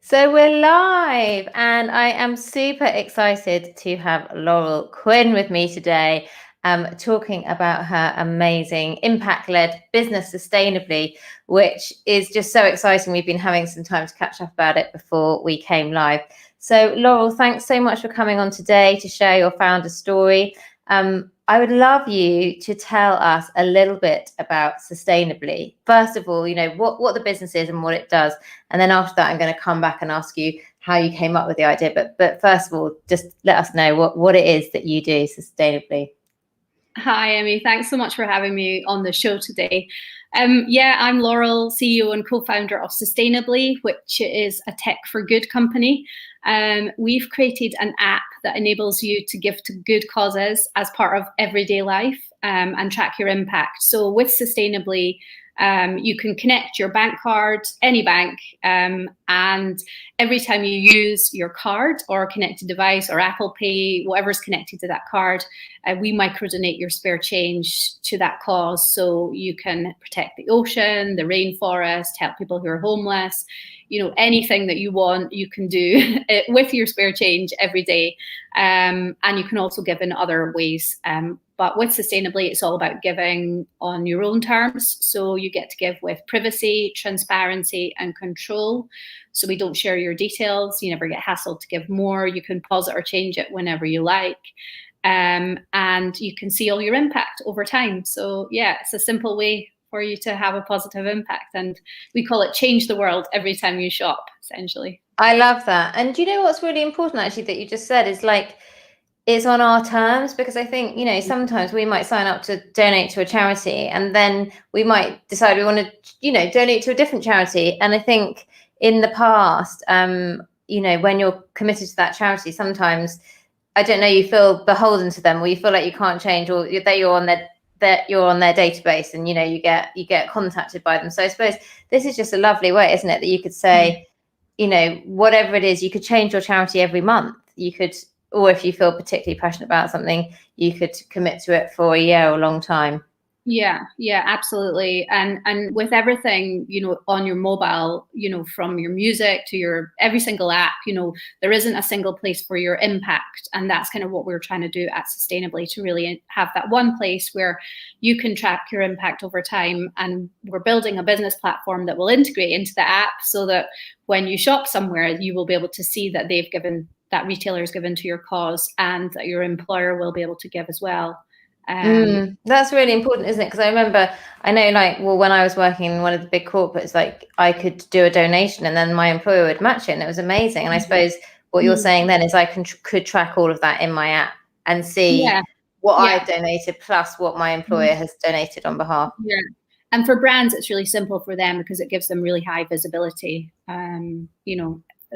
So we're live, and I am super excited to have Loral Quinn with me today, talking about her amazing impact-led business, Sustainably, which is just so exciting. We've been having some time to catch up about it before we came live. So Laurel, thanks so much for coming on today to share your founder story. I would love you to tell us a little bit about Sustainably. First of all, what the business is and what it does. And then after that, I'm going to come back and ask you how you came up with the idea. But first of all, just let us know what it is that you do sustainably. Hi, Emmy. Thanks so much for having me on the show today. I'm Loral, CEO and co-founder of Sustainably, which is a tech for good company. We've created an app that enables you to give to good causes as part of everyday life and track your impact. So with Sustainably, you can connect your bank card, any bank, and every time you use your card or connected device or Apple Pay, whatever's connected to that card, we microdonate your spare change to that cause. So you can protect the ocean, the rainforest, help people who are homeless, anything that you want, you can do with your spare change every day. And you can also give in other ways. But with Sustainably, it's all about giving on your own terms. So you get to give with privacy, transparency, and control. So we don't share your details. You never get hassled to give more. You can pause it or change it whenever you like. And you can see all your impact over time. So yeah, it's a simple way for you to have a positive impact. And we call it change the world every time you shop, essentially. I love that. And you know what's really important actually that you just said is like, it's on our terms, because I think, sometimes we might sign up to donate to a charity and then we might decide we want to, donate to a different charity. And I think in the past, when you're committed to that charity, sometimes, I don't know, you feel beholden to them, or you feel like you can't change, or that you're on their database, and you get contacted by them. So I suppose this is just a lovely way, isn't it, that you could say, whatever it is, you could change your charity every month. You could, or if you feel particularly passionate about something, you could commit to it for a year or a long time. Yeah, absolutely. And with everything, on your mobile, from your music to your every single app, there isn't a single place for your impact. And that's kind of what we're trying to do at Sustainably, to really have that one place where you can track your impact over time. And we're building a business platform that will integrate into the app so that when you shop somewhere, you will be able to see that that retailer has given to your cause, and that your employer will be able to give as well. That's really important, isn't it? Because I know, when I was working in one of the big corporates, like I could do a donation and then my employer would match it, and it was amazing. And I suppose what you're saying then is I could track all of that in my app and see what I've donated plus what my employer has donated on behalf. Yeah. And for brands, it's really simple for them because it gives them really high visibility.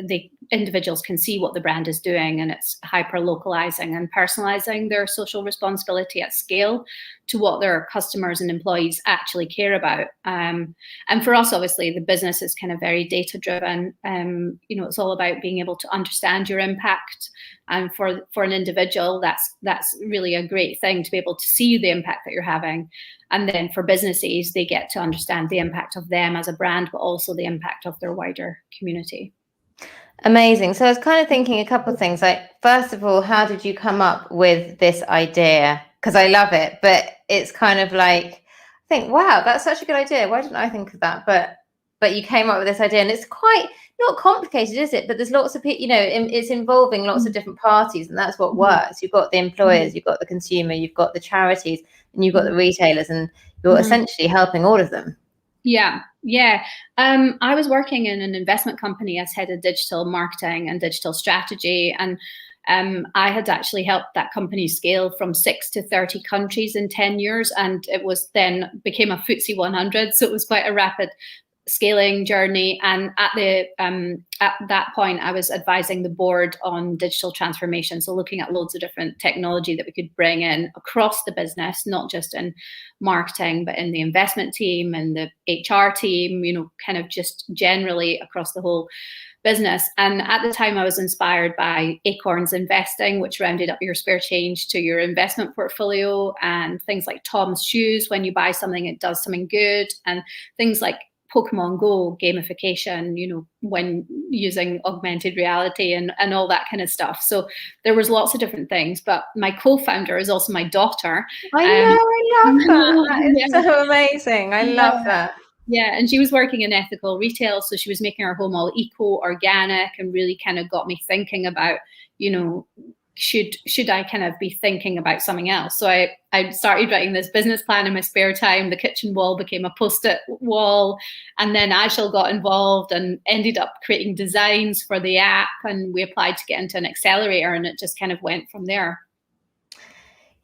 The individuals can see what the brand is doing, and it's hyper localizing and personalizing their social responsibility at scale to what their customers and employees actually care about. And for us, obviously, the business is kind of very data driven. It's all about being able to understand your impact. And for an individual, that's really a great thing, to be able to see the impact that you're having. And then for businesses, they get to understand the impact of them as a brand, but also the impact of their wider community. Amazing. So I was kind of thinking a couple of things. Like, first of all, how did you come up with this idea? Because I love it, but it's kind of like, I think, wow, that's such a good idea. Why didn't I think of that? But you came up with this idea, and it's quite not complicated, is it? But there's lots of people, it's involving lots of different parties, and that's what works. You've got the employers, you've got the consumer, you've got the charities, and you've got the retailers, and you're essentially helping all of them. Yeah. I was working in an investment company as head of digital marketing and digital strategy. And I had actually helped that company scale from 6 to 30 countries in 10 years. And it was then became a FTSE 100. So it was quite a rapid scaling journey. And at that point, I was advising the board on digital transformation. So looking at loads of different technology that we could bring in across the business, not just in marketing, but in the investment team and the HR team, kind of just generally across the whole business. And at the time, I was inspired by Acorns Investing, which rounded up your spare change to your investment portfolio, and things like Tom's Shoes. When you buy something, it does something good, and things like Pokemon Go gamification, when using augmented reality and all that kind of stuff. So there was lots of different things, but my co-founder is also my daughter. I know, I love that. That is so amazing. I love that. Yeah, and she was working in ethical retail, so she was making her home all eco, organic, and really kind of got me thinking about, should I kind of be thinking about something else? So I started writing this business plan in my spare time. The kitchen wall became a post-it wall, and then Ashel got involved and ended up creating designs for the app, and we applied to get into an accelerator, and it just kind of went from there.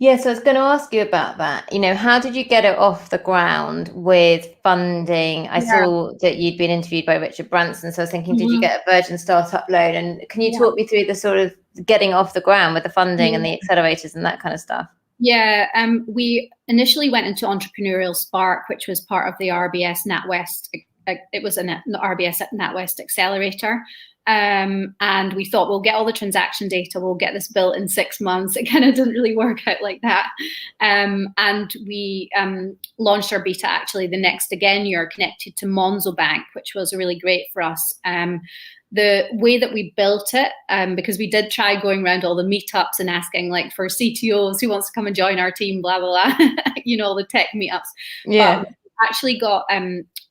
Yeah, so I was going to ask you about that. How did you get it off the ground with funding? I saw that you'd been interviewed by Richard Branson, so I was thinking, did you get a Virgin Startup loan? And can you talk me through the sort of getting off the ground with the funding and the accelerators and that kind of stuff? Yeah, we initially went into Entrepreneurial Spark, which was part of the RBS NatWest. It was an RBS NatWest accelerator. And we thought, we'll get all the transaction data, we'll get this built in 6 months. It kind of didn't really work out like that. And we launched our beta actually the next year, connected to Monzo Bank, which was really great for us. The way that we built it, because we did try going around all the meetups and asking like for CTOs who wants to come and join our team, blah, blah, blah, all the tech meetups. Yeah. But we actually got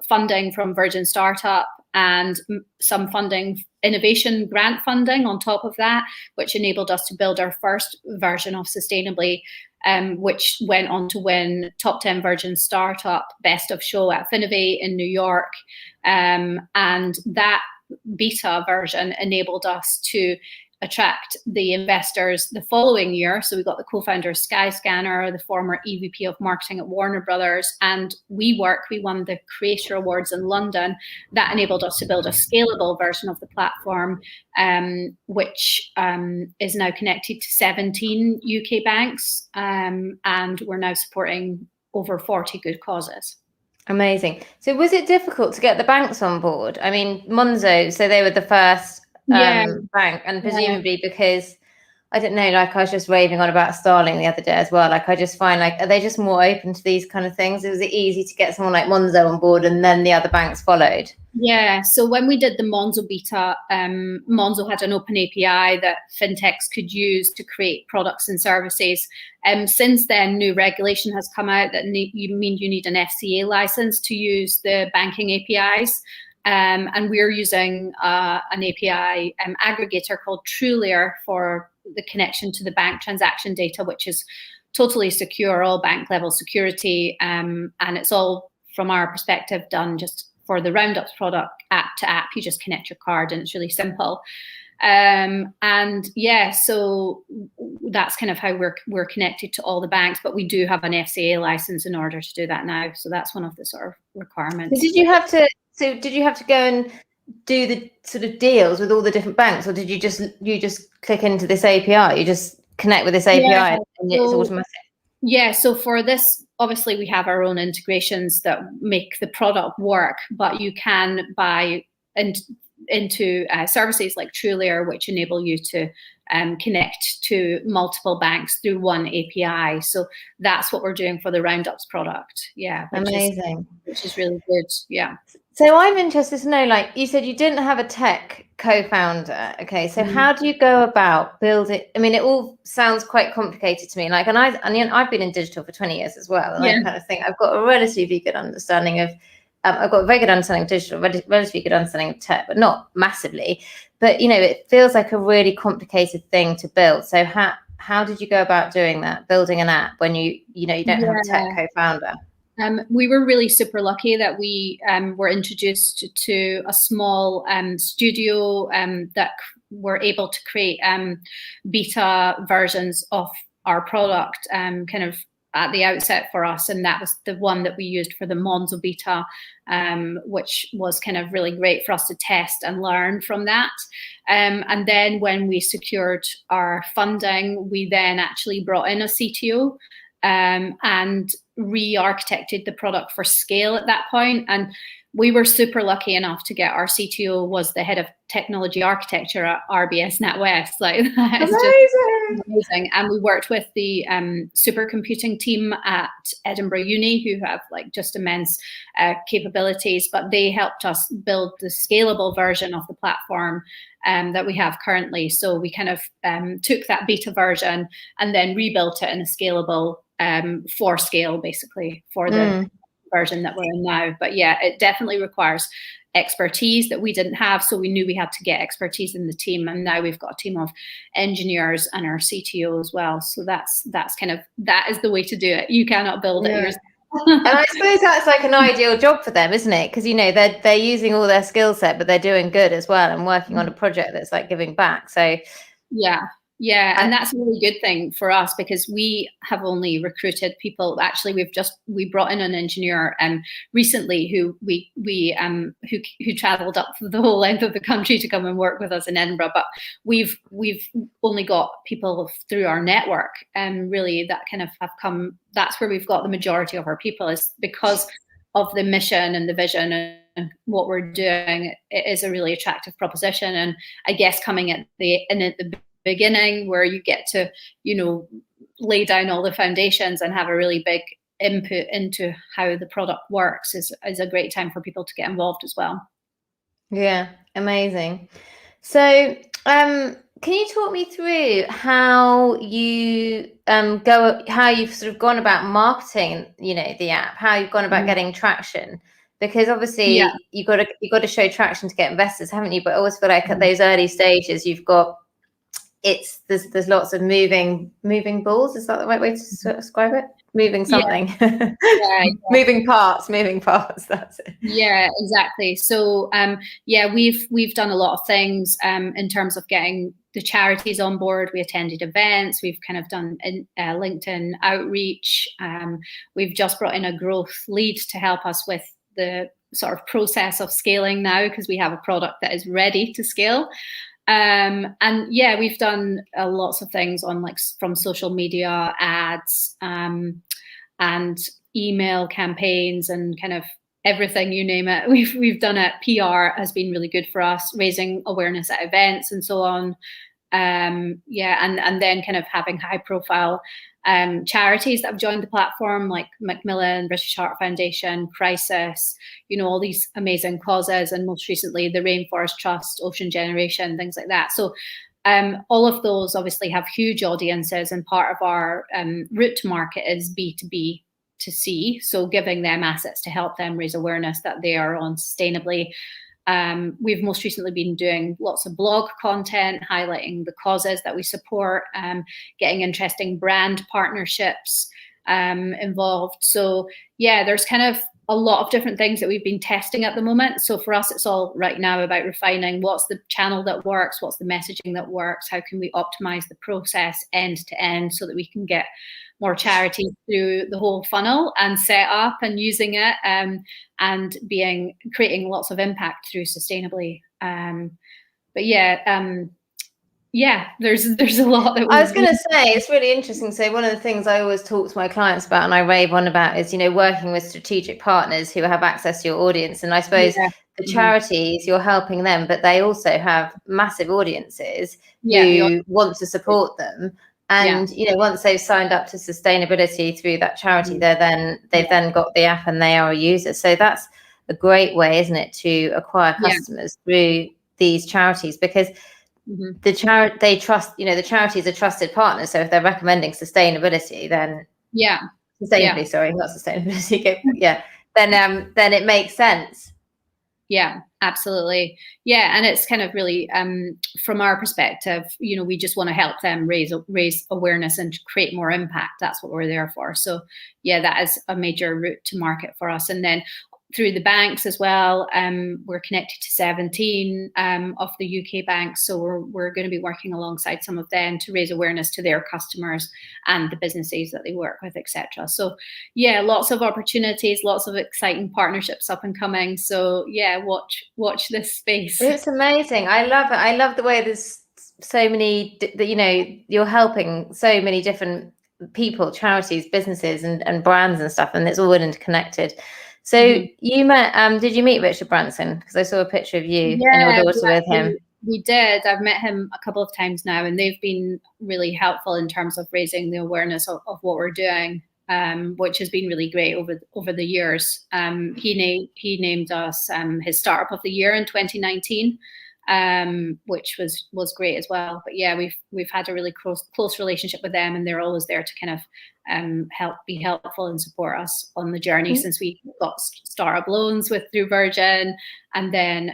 funding from Virgin Startup and some innovation grant funding on top of that, which enabled us to build our first version of Sustainably, which went on to win Top 10 Virgin Startup Best of Show at Finovate in New York. And that beta version enabled us to attract the investors the following year. So we got the co-founder of Skyscanner, the former EVP of marketing at Warner Brothers, and we won the Creator Awards in London. That enabled us to build a scalable version of the platform, which is now connected to 17 UK banks, and we're now supporting over 40 good causes. Amazing. So was it difficult to get the banks on board? I mean, Monzo, so they were the first bank, and presumably because I don't know, like I was just raving on about Starling the other day as well. Like I just find like, are they just more open to these kind of things? Was it easy to get someone like Monzo on board and then the other banks followed? Yeah, so when we did the Monzo beta, Monzo had an open API that fintechs could use to create products and services. Since then, new regulation has come out that you need an FCA license to use the banking APIs. And we're using an API aggregator called TrueLayer for the connection to the bank transaction data, which is totally secure, all bank level security. And it's all, from our perspective, done just for the Roundups product, app to app. You just connect your card and it's really simple. And yeah, so that's kind of how we're connected to all the banks, but we do have an FCA license in order to do that now. So that's one of the sort of requirements. Did you have to go and do the sort of deals with all the different banks, or did you just click into this API? You just connect with this API and it's automatic? Yeah, so for this, obviously we have our own integrations that make the product work, but you can buy into services like TrueLayer, which enable you to connect to multiple banks through one API. So that's what we're doing for the Roundups product. Yeah, which is really good. Yeah. So I'm interested to know, like you said, you didn't have a tech co-founder. Okay, so how do you go about building? I mean, it all sounds quite complicated to me. Like, and I've been in digital for 20 years as well, and I kind of think I've got a relatively good understanding of. I've got a very good understanding of digital, relatively good understanding of tech, but not massively. But it feels like a really complicated thing to build. So how did you go about doing that, building an app when you don't have a tech co-founder? We were really super lucky that we were introduced to a small studio that were able to create beta versions of our product kind of at the outset for us. And that was the one that we used for the Monzo beta, which was kind of really great for us to test and learn from that. And then when we secured our funding, we then actually brought in a CTO and re-architected the product for scale at that point. And we were super lucky enough to get our CTO was the head of technology architecture at RBS NatWest. Like that is just amazing. And we worked with the supercomputing team at Edinburgh Uni, who have like just immense capabilities, but they helped us build the scalable version of the platform that we have currently. So we kind of took that beta version and then rebuilt it in a scalable for scale, basically, for the version that we're in now. But yeah, it definitely requires expertise that we didn't have, so we knew we had to get expertise in the team, and now we've got a team of engineers and our CTO as well. So that's kind of, that is the way to do it. You cannot build it yourself. And I suppose that's like an ideal job for them, isn't it? Because, you know, they're using all their skill set, but they're doing good as well and working on a project that's like giving back. So yeah, and that's a really good thing for us, because we have only recruited people. Actually, we brought in an engineer recently who who travelled up the whole length of the country to come and work with us in Edinburgh. But we've only got people through our network, and really that kind of have come. That's where we've got the majority of our people, is because of the mission and the vision and what we're doing. It is a really attractive proposition, and I guess coming at the beginning, where you get to, you know, lay down all the foundations and have a really big input into how the product works is a great time for people to get involved as well. Yeah, amazing. So can you talk me through how you how you've sort of gone about marketing, you know, the app, how you've gone about getting traction? Because obviously you've got to show traction to get investors, haven't you? But I always feel like at those early stages, you've got there's lots of moving balls. Is that the right way to describe it? Moving something. Moving parts. That's it. Yeah, exactly. So we've done a lot of things in terms of getting the charities on board. We attended events. We've kind of done LinkedIn outreach. We've just brought in a growth lead to help us with the sort of process of scaling now, because we have a product that is ready to scale. And yeah, we've done lots of things on, like, from social media, ads, and email campaigns, and kind of everything, you name it. We've done it. PR has been really good for us, raising awareness at events and so on. And then kind of having high profile charities that have joined the platform, like Macmillan, British Heart Foundation, Crisis, you know, all these amazing causes, and most recently the Rainforest Trust, Ocean Generation, things like that. So all of those obviously have huge audiences, and part of our route to market is B2B to C, so giving them assets to help them raise awareness that they are on Sustainably. We've most recently been doing lots of blog content, highlighting the causes that we support, getting interesting brand partnerships involved. So yeah, there's kind of a lot of different things that we've been testing at the moment. So for us, it's all right now about refining what's the channel that works, what's the messaging that works, how can we optimize the process end to end so that we can get more charities through the whole funnel and set up and using it, and creating lots of impact through Sustainably. But yeah, there's a lot that I was going to say, it's really interesting. So one of the things I always talk to my clients about, and I rave on about, is, you know, working with strategic partners who have access to your audience. And I suppose the charities, you're helping them, but they also have massive audiences who want to support them. And you know, once they've signed up to sustainability through that charity, they've then got the app and they are a user. So that's a great way, isn't it, to acquire customers through these charities, because they trust, you know, the charities are trusted partners. So if they're recommending sustainability, then sorry, not sustainability. Then it makes sense. Yeah, absolutely. Yeah, and it's kind of really, from our perspective, you know, we just want to help them raise awareness and create more impact. That's what we're there for. So yeah, that is a major route to market for us. And then through the banks as well, we're connected to 17 of the UK banks. So we're going to be working alongside some of them to raise awareness to their customers and the businesses that they work with, etc. So yeah, lots of opportunities, lots of exciting partnerships up and coming. So yeah, watch this space. It's amazing. I love it. I love the way there's so many, you know, you're helping so many different people, charities, businesses, and brands and stuff, and it's all interconnected. So Mhm. you met, did you meet Richard Branson? Because I saw a picture of you and your daughter with him. We did. I've met him a couple of times now, and they've been really helpful in terms of raising the awareness of what we're doing, which has been really great over the years. He named us his startup of the year in 2019, which was great as well. But yeah, we've had a really close relationship with them, and they're always there to kind of be helpful and support us on the journey since we got startup loans through Virgin, and then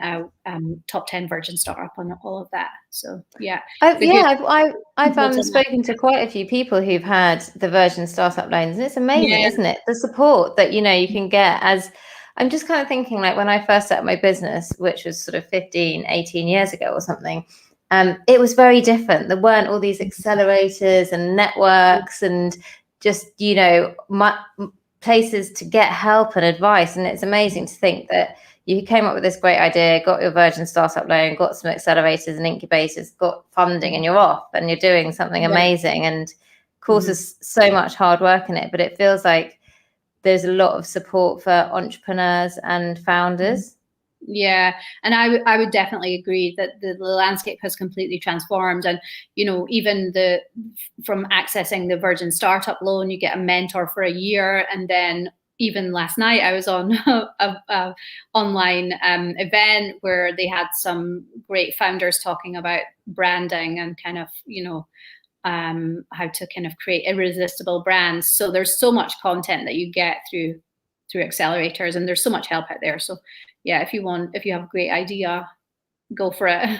top 10 Virgin startup and all of that. So yeah, I've spoken to quite a few people who've had the Virgin startup loans, and it's amazing, isn't it? The support that you can get. As I'm just kind of thinking, like when I first set up my business, which was sort of 18 years ago or something, it was very different. There weren't all these accelerators and networks and just places to get help and advice. And it's amazing to think that you came up with this great idea, got your Virgin startup loan, got some accelerators and incubators, got funding, and you're off and you're doing something amazing. And of course, there's so much hard work in it, but it feels like there's a lot of support for entrepreneurs and founders. Yeah, and I would definitely agree that the landscape has completely transformed. And even from accessing the Virgin startup loan, you get a mentor for a year, and then even last night I was on a online event where they had some great founders talking about branding and kind of how to kind of create irresistible brands. So there's so much content that you get through accelerators, and there's so much help out there. So yeah, if you have a great idea, go for it.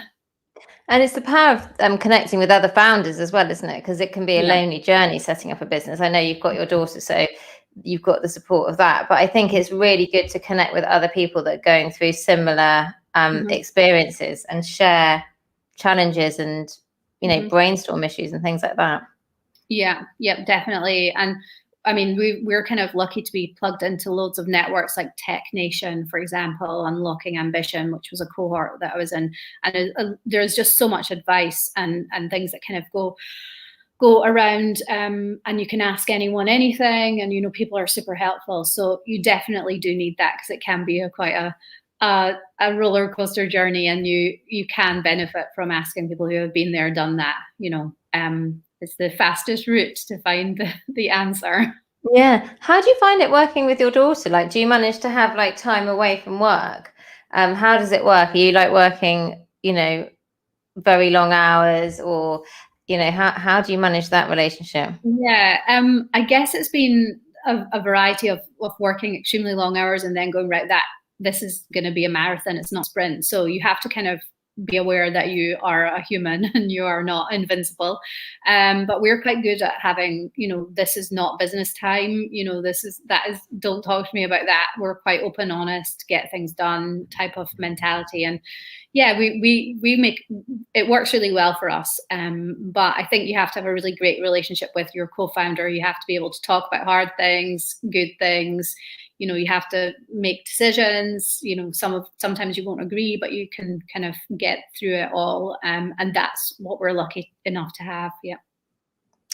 And it's the power of connecting with other founders as well, isn't it? Because it can be a lonely journey setting up a business. I know you've got your daughter, so you've got the support of that. But I think it's really good to connect with other people that are going through similar experiences and share challenges and, brainstorm issues and things like that. Yeah, definitely. And I mean, we're kind of lucky to be plugged into loads of networks like Tech Nation, for example, Unlocking Ambition, which was a cohort that I was in. And there's just so much advice and things that kind of go around, and you can ask anyone anything, and people are super helpful. So you definitely do need that, because it can be quite a roller coaster journey, and you can benefit from asking people who have been there, done that. It's the fastest route to find the answer. Yeah. How do you find it working with your daughter? Like, do you manage to have like time away from work? How does it work? Are you like working, very long hours, or, how do you manage that relationship? Yeah. I guess it's been a variety of working extremely long hours and then going, right, that this is going to be a marathon. It's not a sprint. So you have to kind of be aware that you are a human and you are not invincible. But we're quite good at having, this is not business time. Don't talk to me about that. We're quite open, honest, get things done type of mentality. And yeah, we make it works really well for us. But I think you have to have a really great relationship with your co-founder. You have to be able to talk about hard things, good things. You have to make decisions. Sometimes you won't agree, but you can kind of get through it all. And that's what we're lucky enough to have. Yeah.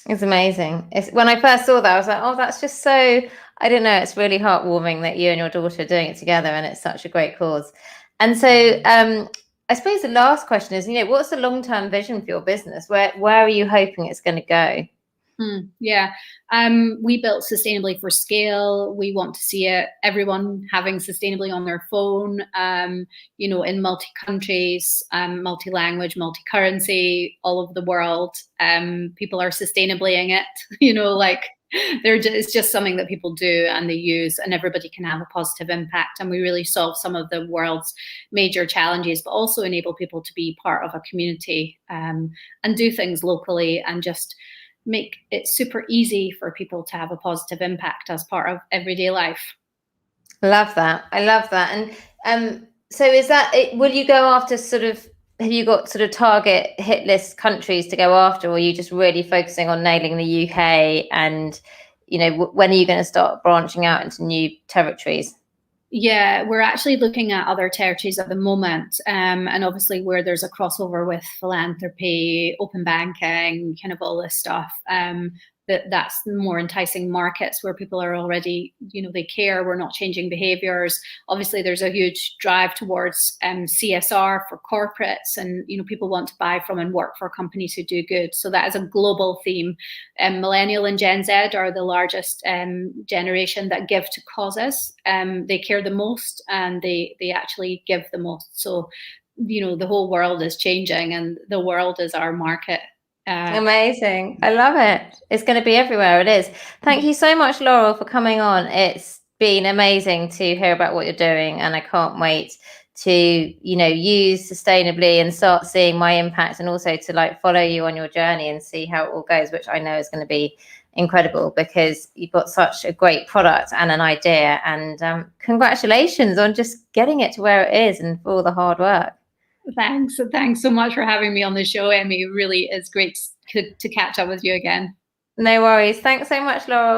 It's amazing. When I first saw that, I was like, oh, that's just so, I don't know, it's really heartwarming that you and your daughter are doing it together, and it's such a great cause. And so I suppose the last question is, what's the long-term vision for your business? Where are you hoping it's going to go? Yeah, we built Sustainably for scale. We want to see everyone having Sustainably on their phone, in multi-countries, multi-language, multi-currency, all over the world. People are sustainablying it, it's just something that people do and they use, and everybody can have a positive impact. And we really solve some of the world's major challenges, but also enable people to be part of a community, and do things locally, and just make it super easy for people to have a positive impact as part of everyday life. Love that. I love that. And so is that it? Will you go after have you got sort of target hit list countries to go after, or are you just really focusing on nailing the UK? And, when are you going to start branching out into new territories? Yeah, we're actually looking at other territories at the moment, and obviously where there's a crossover with philanthropy, open banking, kind of all this stuff. that's more enticing markets where people are already, they care, we're not changing behaviors. Obviously, there's a huge drive towards CSR for corporates, and people want to buy from and work for companies who do good. So that is a global theme. Millennial and Gen Z are the largest generation that give to causes. They care the most, and they actually give the most. So the whole world is changing, and the world is our market. Amazing. I love it. It's going to be everywhere. It is. Thank you so much, Loral, for coming on. It's been amazing to hear about what you're doing, and I can't wait to use Sustainably and start seeing my impact, and also to follow you on your journey and see how it all goes, which I know is going to be incredible, because you've got such a great product and an idea. And congratulations on just getting it to where it is, and for all the hard work. Thanks so much for having me on the show, Emmy. It really is great to catch up with you again. No worries. Thanks so much, Loral.